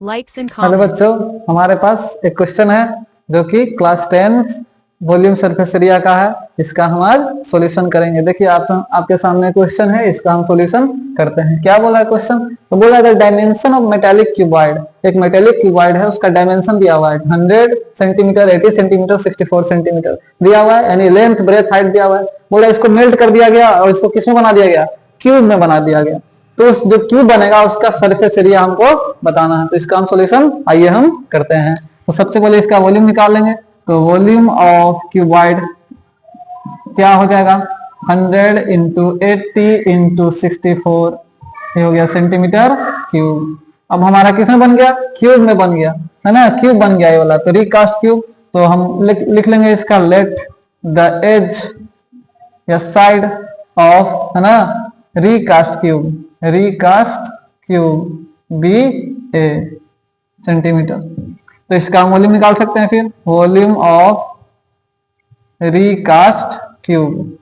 likes and hello comments. बच्चों, हमारे पास एक क्वेश्चन है जो कि क्लास 10 वॉल्यूम सरफेस एरिया का है। इसका हम आज सॉल्यूशन करेंगे। देखिए आपके सामने क्वेश्चन है, इसका हम सॉल्यूशन करते हैं। क्या बोला है क्वेश्चन? तो बोला है डायमेंशन ऑफ मेटालिक क्यूबॉइड। एक मेटालिक क्यूबॉइड है, उसका डायमेंशन दिया हुआ है 100 सेंटीमीटर, 80 सेंटीमीटर, 64 सेंटीमीटर दिया हुआ है, यानी लेंथ ब्रेथ हाइट दिया हुआ है। बोला इसको मेल्ट कर दिया गया और इसको किसमें बना दिया गया? क्यूब में बना दिया गया। तो उस जो क्यूब बनेगा उसका सरफेस एरिया हमको बताना है। तो इसका हम सॉल्यूशन आइए हम करते हैं। तो सबसे पहले इसका वॉल्यूम निकाल लेंगे। तो वॉल्यूम ऑफ क्यूबॉइड क्या हो जाएगा? 100 इंटू 80 इंटू 64, ये हो गया सेंटीमीटर क्यूब। अब हमारा किसमें बन गया? क्यूब में बन गया, है ना? क्यूब बन गया ये वाला। तो रिकास्ट क्यूब, तो हम लिख लेंगे इसका लेट द एज या साइड ऑफ, है ना, रिकास्ट क्यूब बी ए सेंटीमीटर। तो इसका हम वॉल्यूम निकाल सकते हैं। फिर वॉल्यूम ऑफ रिकास्ट क्यूब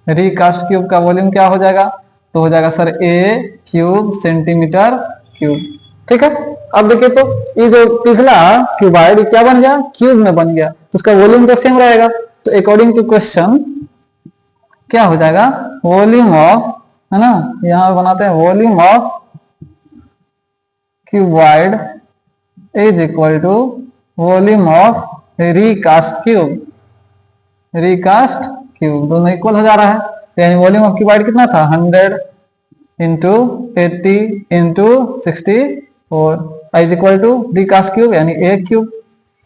का वॉल्यूम क्या हो जाएगा? तो हो जाएगा सर ए क्यूब सेंटीमीटर क्यूब। ठीक है। अब देखिए, तो ये जो पिघला क्यूबॉइड क्या बन गया? क्यूब में बन गया। तो उसका वॉल्यूम तो सेम रहेगा। तो अकॉर्डिंग टू क्वेश्चन क्या हो जाएगा? वॉल्यूम ऑफ, है ना, यहां बनाते हैं volume of cuboid is equal to volume of recast cube. दोनों इक्वल हो जा रहा है। तो यानी वॉल्यूम ऑफ क्यूबॉइड कितना था? 100 into 80 into 64 is equal to recast cube यानी ए क्यूब।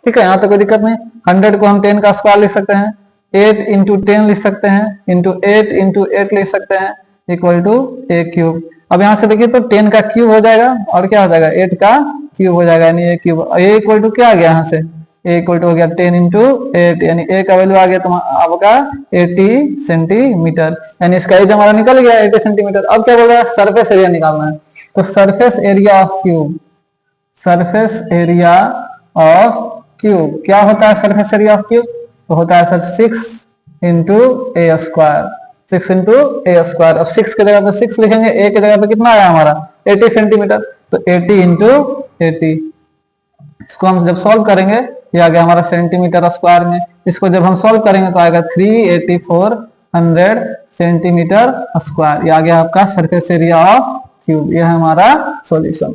ठीक है, यहाँ तक कोई दिक्कत नहीं। 100 को हम 10 का स्क्वायर लिख सकते हैं, 8 इंटू 10 लिख सकते हैं, इंटू 8 इंटू 8 लिख सकते हैं, इक्वल टू ए क्यूब। अब यहाँ से देखिए, तो 10 का क्यूब हो जाएगा और क्या हो जाएगा? 8 का क्यूब हो जाएगा, यानी A cube. A equal to क्या आ गया? यहाँ से ए इक्वल टू हो गया 10 इंटू 8, यानी ए का वैल्यू आ गया तो आपका 80 सेंटीमीटर। यानी इसका एज हमारा निकल गया 80 सेंटीमीटर। अब क्या बोल रहा है? सरफेस एरिया निकालना है। तो सरफेस एरिया ऑफ क्यूब क्या होता है? सरफेस एरिया ऑफ क्यूब तो होता है सर 6 इंटू ए स्क्वायर, 6 इंटू ए स्क्वायर। अब 6 की जगह पे 6 लिखेंगे, ए की जगह पे कितना आया हमारा? 80 सेंटीमीटर। तो 80 इंटू 80, इसको हम जब सॉल्व करेंगे ये आ गया हमारा सेंटीमीटर स्क्वायर में। इसको जब हम सॉल्व करेंगे तो आएगा 38400 सेंटीमीटर स्क्वायर। ये आ गया आपका सरफेस एरिया ऑफ क्यूब। ये है हमारा सॉल्यूशन।